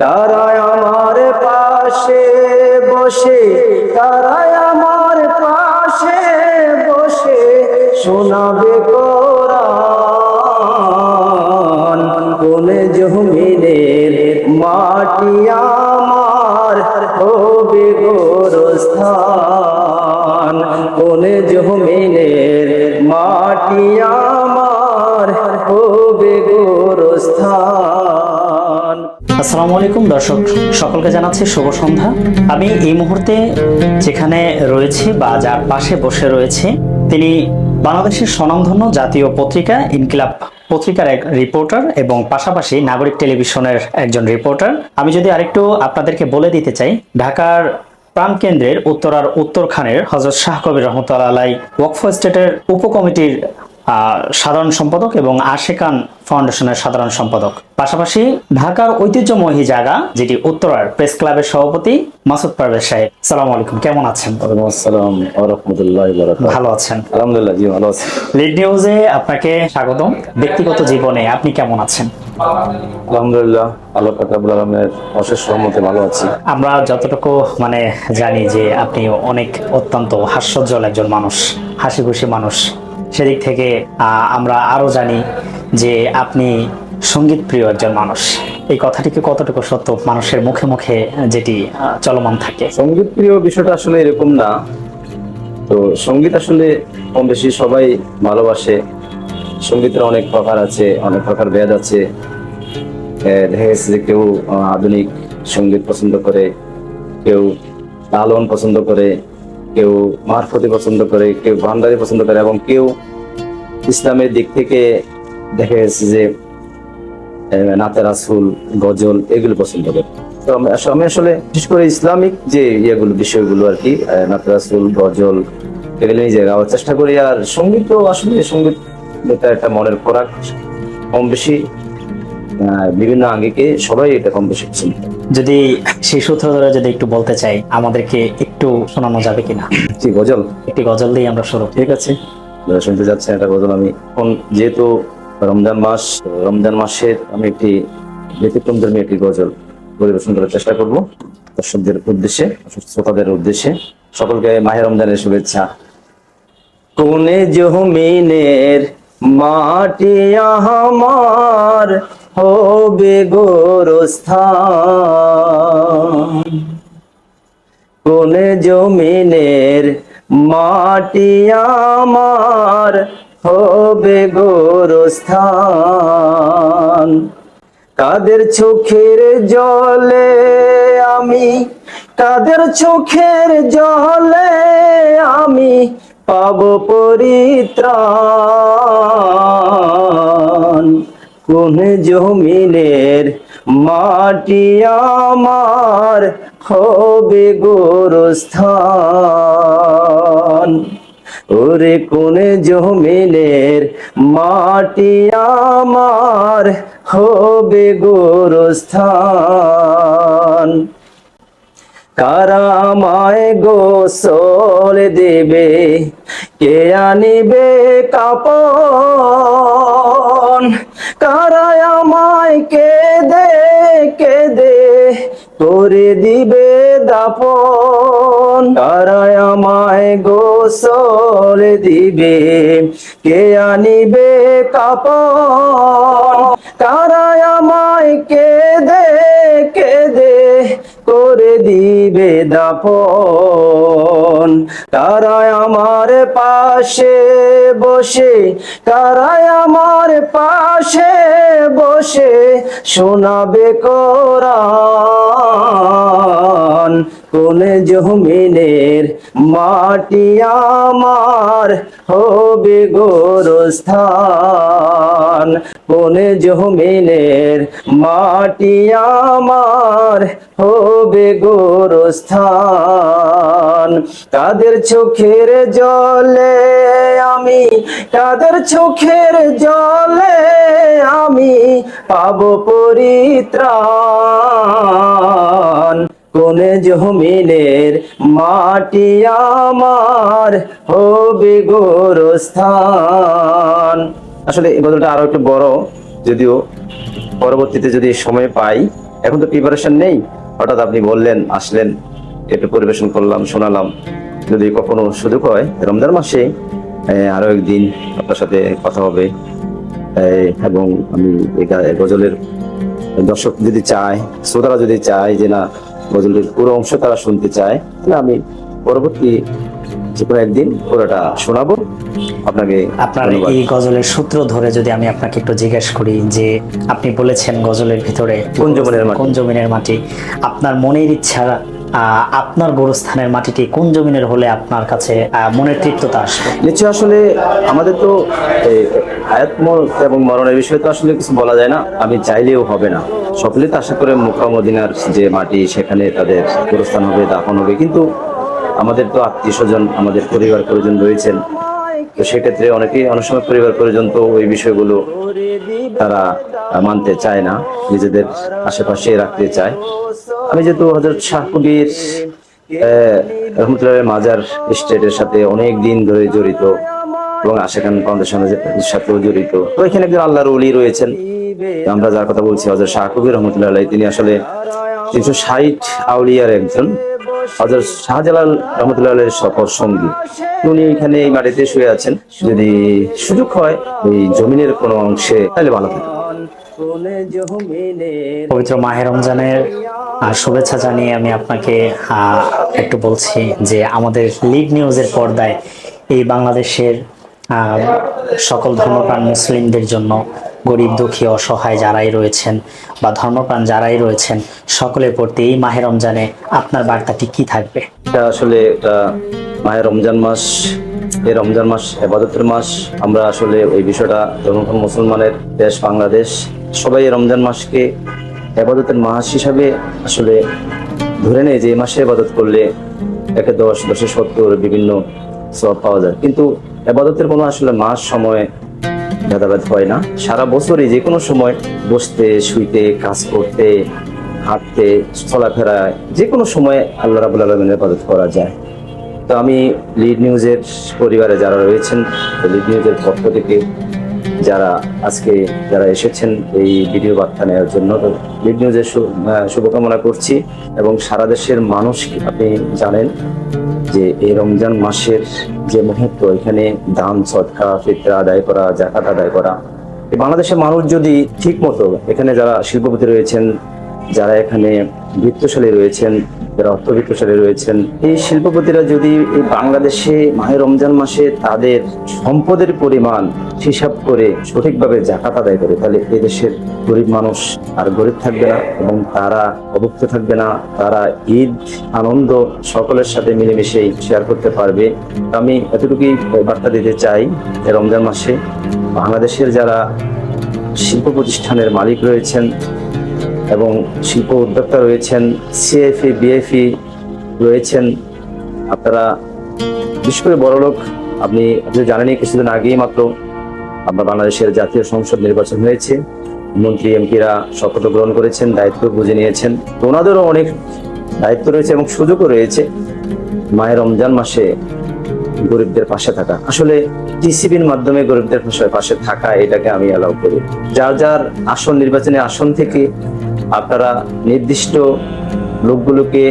তারাই আমার পাশে বসে, তারাই আমার পাশে বসে শোনাবে কোরআন। কোন জমিনের মাটি আমার হবে গোরস্থান, কোন জমিনের মাটি আমার হবে গোরস্থান। আসসালামু আলাইকুম দর্শক, সকলকে জানাচ্ছি শুভ সন্ধ্যা। আমি এই মুহূর্তে যেখানে রয়েছি বা যার পাশে বসে রয়েছি, তিনি বাংলাদেশের স্বনামধন্য জাতীয় পত্রিকা ইনকিলাব পত্রিকার এক রিপোর্টার এবং পাশাপাশি নাগরিক টেলিভিশনের একজন রিপোর্টার। আমি যদি আরেকটু আপনাদেরকে বলে দিতে চাই, ঢাকার প্রাণকেন্দ্রের উত্তরার উত্তরখানের হযরত শাহ কবির রহমতুল্লাহ আলাই ওয়াকফ এস্টেটের উপকমিটির সাধারণ সম্পাদক এবং আশেকান ফাউন্ডেশনের সাধারণ সম্পাদক, পাশাপাশি ঢাকার ঐতিহ্যময়ী জায়গা যেটি উত্তরার প্রেস ক্লাবের সভাপতি মাসুদ পারভেজ সাহেব। আসসালামু আলাইকুম, কেমন আছেন? ওয়ালাইকুম আসসালাম ওয়া রাহমাতুল্লাহি ওয়া বারাকাতুহু। ভালো আছেন? আলহামদুলিল্লাহ, জি ভালো আছি। লিড নিউজে আপনাকে স্বাগতম। ব্যক্তিগত জীবনে আপনি কেমন আছেন? আলহামদুলিল্লাহ, আল্লাহ পাক রব্বুল আলামিনের অশেষ রহমতে ভালো আছি। আমরা যতটুকু জানি যে আপনি অনেক অত্যন্ত হাস্যোজ্জ্বল একজন মানুষ, হাসি খুশি মানুষ। সেদিক থেকে আমরা আরো জানি যে আপনি সঙ্গীত প্রিয় একজন মানুষ। এই কথাটিকে কতটুকু সত্য মানুষের মুখে মুখে যেটি চলমান থাকে? সঙ্গীত প্রিয় বিষয়টা আসলে এরকম না। তো সঙ্গীত আসলে কম বেশি সবাই ভালোবাসে। সঙ্গীতের অনেক প্রকার আছে, অনেক প্রকার ভেদ আছে। দেখা গেছে যে কেউ আধুনিক সঙ্গীত পছন্দ করে, কেউ লালন পছন্দ করে, কেউ মারফতি পছন্দ করে, কেউ ভান্ডারি পছন্দ করে, এবং কেউ ইসলামের দিক থেকে দেখা গেছে যে নাতে রাসূল, গজল এগুলো পছন্দ করে। তো আমি আসলে বিশেষ করে ইসলামিক যে বিষয়গুলো আর কি, নাতে রাসূল, গজল এগুলো নিজে গাওয়ার চেষ্টা করি। আর সঙ্গীত তো আসলে সঙ্গীত এটা একটা মনের খোরাক। কম বেশি বিভিন্ন আঙ্গিকে সবাই এটা কম বেশি পছন্দ করে। যদি সেই সূত্র ধরে যদি একটু বলতে চাই, আমাদেরকে একটু শোনানো যাবে কিনা? জি, গজল। একটি গজল দিয়ে আমরা শুরু। ঠিক আছে, শুনতে যাচ্ছেন একটা গজল। আমি এখন যেহেতু রমজান মাস, রমজান মাসের আমি একটি ব্যতিক্রমধর্মী একটি গজল পরিবেশন করার চেষ্টা করব দর্শকদের উদ্দেশ্যে, শ্রোতাদের উদ্দেশ্যে। সকলকে মাহে রমজানের শুভেচ্ছা। কোনে জমিনের মাটি আমার হবে গোরস্থান, কোনে জমিনের মাটি আমার হবে গোরস্থান। কাদের চোখের জলে আমি, কাদের চোখের জলে আমি পাব পরিত্রাণ। কোন জমিনের মাটি আমার হবে গোরস্থান, ওরে কোন জমিনের মাটি আমার হবে গোরস্থান। কারা আমায় গোসল দেবে, কে আনিবে কাপন, কারা আমায় কেঁদে কেঁদে করে দিবে দাপন। কারা আমায় গোসল দিবে, কে আনিবে কাপন, কারা আমায় কেঁদে কেঁদে করে দিবে দাপন। কারায় আমার পাশে বসে, কারায় আমার পাশে বসে শোনাবে কোরআন। কোন জমিনের মাটি আমার হবে গোরস্থান, কোন জমিনের মাটি আমার হবে গোরস্থান। কাদের চোখের জলে আমি, কাদের চোখের জলে আমি পাবো পরিত্রাণ। কোন জমিনের মাটি আমার হবে গোরস্থান। আসলে এই গজলটা আরো একটু বড়, যদিও পরবর্তীতে যদি সময় পাই এখন তো প্রিপারেশন নেই, হঠাৎ আপনি বললেন, আসলেন, একটু পরিবেশন করলাম, শোনালাম। যদি কখনো সুযোগ হয় রমজান মাসে আরো একদিন আপনার সাথে কথা হবে, এবং আমি এই গজলের দর্শক যদি চায়, শ্রোতারা যদি চায় যে না গজলের পুরো অংশ তারা শুনতে চায়, তাহলে আমি পরবর্তী যে কোনো একদিন পুরোটা শোনাবো আপনাকে। আপনার ধন্যবাদ। এই গজলের সূত্র ধরে যদি আমি আপনাকে একটু জিজ্ঞেস করি যে আপনি বলেছেন গজলের ভিতরে কোন জমিনের মাটি? কোন জমিনের মাটি, আপনার মনের ইচ্ছা আপনার গোরস্থানের মাটিটি কোন জমিনের হলে আপনার কাছে মনের তৃপ্ততা আসবে? নিশ্চয়, আসলে আমাদের তো হায়াত এবং মরণের বিষয়ে তো আসলে কিছু বলা যায় না, আমি চাইলেও হবে না। সকলে তো আশা করে মক্কা মদিনার যে মাটি সেখানে তাদের গোরস্থান হবে, দাফন হবে, কিন্তু আমাদের তো আত্মীয় স্বজন, আমাদের পরিবার পরিজন রয়েছেন। তো সেক্ষেত্রে অনেকেই অনেক সময় পরিবার পরিজন তো ওই বিষয়গুলো তারা মানতে চায় না, নিজেদের আশেপাশে রাখতে চায়। আমি যেহেতু হযরত শাহ কবির রহমতুল্লাহ মাজার স্টেটের সাথে অনেক দিন ধরে জড়িত এবং আশেখান ফাউন্ডেশনের সাথেও জড়িত, তো এখানে একজন আল্লাহর ওলি রয়েছেন। আমরা যার কথা বলছি হযরত শাহ কবির রহমতুল্লাহ আলাইহি, তিনি আসলে 360 আউলিয়ার একজন, হযরত শাহজালাল রহমতুল্লাহ আলাইহির সফর সঙ্গী। উনি এখানে এই মাটিতে শুয়ে আছেন। যদি সুযোগ হয় এই জমিনের কোনো অংশে, তাহলে ভালো থাকে। পবিত্র মাহে রমজানের শুভেচ্ছা জানিয়ে আমি আপনাকে একটু বলছি যে আমাদের লিড নিউজের পর্দায় এই বাংলাদেশের সকল ধর্মপ্রাণ মুসলিমদের জন্য, গরিব দুঃখী অসহায় যারাই রয়েছেন বা ধর্মপ্রাণ যারাই রয়েছেন, সকলের প্রতি এই মাহে রমজানে আপনার বার্তাটি কি থাকবে? এটা আসলে এটা মাহে রমজান মাস, এই রমজান মাস ইবাদতের মাস। আমরা আসলে ওই বিষয়টা ধর্মপ্রাণ মুসলমানের দেশ বাংলাদেশ, সবাই এই রমজান মাসকে ইবাদতের মাস হিসাবে আসলে ধরে নেয় যে এই মাসে ইবাদত করলে 1-এ 10, 10-এ 70 বিভিন্ন সওয়াব পাওয়া যায়। কিন্তু ইবাদতের কোনো আসলে মাস সময় ভেদাভেদ হয় না। সারা বছরই যে কোনো সময় বসতে, শুইতে, কাজ করতে, হাঁটতে, চলাফেরায় যে কোনো সময় আল্লাহ রাব্বুল আলামিনের ইবাদত করা যায়। তো আমি লিড নিউজের পরিবারে যারা রয়েছেন, লিড নিউজের পক্ষ থেকে যারা এসেছেন এই ভিডিও বার্তা নেওয়ার জন্য, লিড নিউজের শুভকামনা করছি। এবং সারা দেশের মানুষ, আপনি জানেন যে এই রমজান মাসের যে মুহূর্ত, এখানে দান, সদকা, ফিতরা আদায় করা, যাকাত আদায় করা, এই বাংলাদেশের মানুষ যদি ঠিক মতো, এখানে যারা শিল্পপতি রয়েছেন, যারা এখানে বৃত্তশালী রয়েছেন, যারা অর্থবৃত্তশালী রয়েছেন, এই শিল্পপতিরা যদি এই বাংলাদেশে মাহে রমজান মাসে তাদের সম্পদের পরিমাণ হিসাব করে সঠিকভাবে যাকাত আদায় করে, তাহলে এই দেশের গরিব মানুষ আর গরিব থাকবে না এবং তারা অভুক্ত থাকবে না। তারা ঈদ আনন্দ সকলের সাথে মিলেমিশেই শেয়ার করতে পারবে। আমি এতটুকুই বার্তা দিতে চাই যে রমজান মাসে বাংলাদেশের যারা শিল্প প্রতিষ্ঠানের মালিক রয়েছেন এবং শিল্প উদ্যোক্তা রয়েছেন, সিএফই, বিএফই রয়েছেন, আপনারা বিশেষ করে বড়লোক, আপনি জানেনই কিছুদিন আগেই মাত্র আপনার বাংলাদেশের জাতীয় সংসদ নির্বাচন হয়েছে, মন্ত্রী এমপিরা শপথ গ্রহণ করেছেন, দায়িত্ব বুঝে নিয়েছেন। তো ওনাদেরও অনেক দায়িত্ব রয়েছে এবং সুযোগও রয়েছে মাহে রমজান মাসে গরিবদের পাশে থাকা। আসলে টিসিবির মাধ্যমে গরিবদের পাশে থাকা, এটাকে আমি অ্যালাউ করি। যার যার আসন, নির্বাচনী আসন থেকে আপনারা নির্দিষ্ট লোকগুলোকে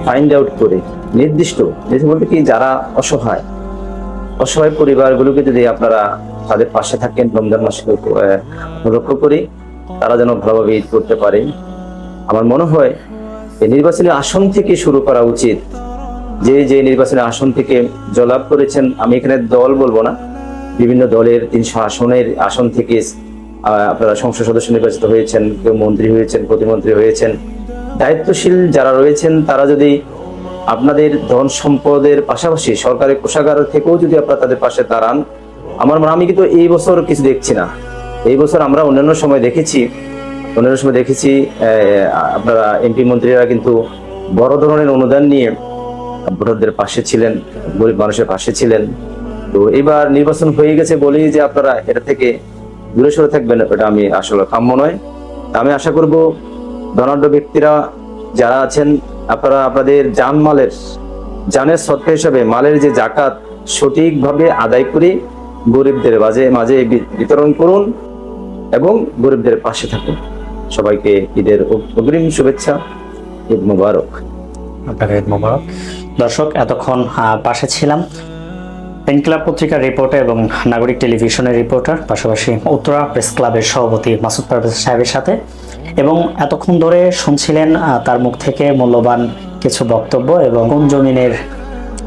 ফাইন্ড আউট করে, নির্দিষ্ট বলতে কি, যারা অসহায় পরিবারগুলোকে যদি আপনারা তাদের পাশে থাকেন, রমজান মাসে লক্ষ্য করি তারা যেন ভালোভাবে ঈদ করতে পারে। আমার মনে হয় এই নির্বাচনী আসন থেকে শুরু করা উচিত। যে নির্বাচনী আসন থেকে জয়লাভ করেছেন, আমি এখানে দল বলবো না, বিভিন্ন দলের 300 আসন থেকে আপনারা সংসদ সদস্য নির্বাচিত হয়েছেন, কেউ মন্ত্রী হয়েছেন, প্রতিমন্ত্রী হয়েছেন, দায়িত্বশীল যারা রয়েছেন, তারা যদি আপনাদের ধন সম্পদের পাশাপাশি সরকারি কোষাগার থেকেও যদি আপনারা তাদের পাশে দাঁড়ান, আমি কিন্তু এই বছর কিছু দেখছি না। এই বছর আমরা অন্যান্য সময় দেখেছি আপনারা এমপি মন্ত্রীরা কিন্তু বড় ধরনের অনুদান নিয়ে ভোটারদের পাশে ছিলেন, গরিব মানুষের পাশে ছিলেন। তো এবার নির্বাচন হয়ে গেছে বলেই যে আপনারা এটা থেকে দূরে সরে থাকবেন, এটা আমি আসলে কাম্য নয়। আমি আশা করব ধনাঢ্য ব্যক্তিরা যারা আছেন, আপনারা আপনাদের জানের সদকা হিসাবে মালের যে যাকাত সঠিকভাবে আদায় করে গরিবদের মাঝে বিতরণ করুন এবং গরিবদের পাশে থাকুন। সবাইকে ঈদের অগ্রিম শুভেচ্ছা, ঈদ মুবারক। আপনাকে ঈদ মোবারক। দর্শক, এতক্ষণ পাশে ছিলাম পেনক্লাব পত্রিকার রিপোর্টার এবং নাগরিক টেলিভিশনের রিপোর্টার, পাশাপাশি উত্তরা প্রেস ক্লাবের সভাপতি মাসুদ পারভেজ সাহেবের সাথে, এবং এতক্ষণ ধরে শুনছিলেন তার মুখ থেকে মূল্যবান কিছু বক্তব্য এবং কোন জমিনের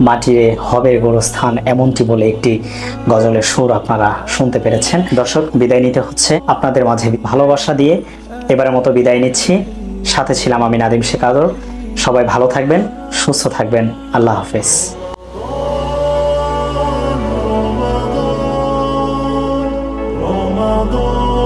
মাটিরে হবে গোরস্থান, এমনটি বলে একটি গজলের সুর আপনারা শুনতে পেরেছেন। দর্শক, বিদায় নিতে হচ্ছে আপনাদের মাঝে ভালোবাসা দিয়ে। এবারের মতো বিদায় নিচ্ছি। সাথে ছিলাম আমি নাদিম শেখ আদর। সবাই ভালো থাকবেন, সুস্থ থাকবেন। আল্লাহ হাফেজ। Ramadan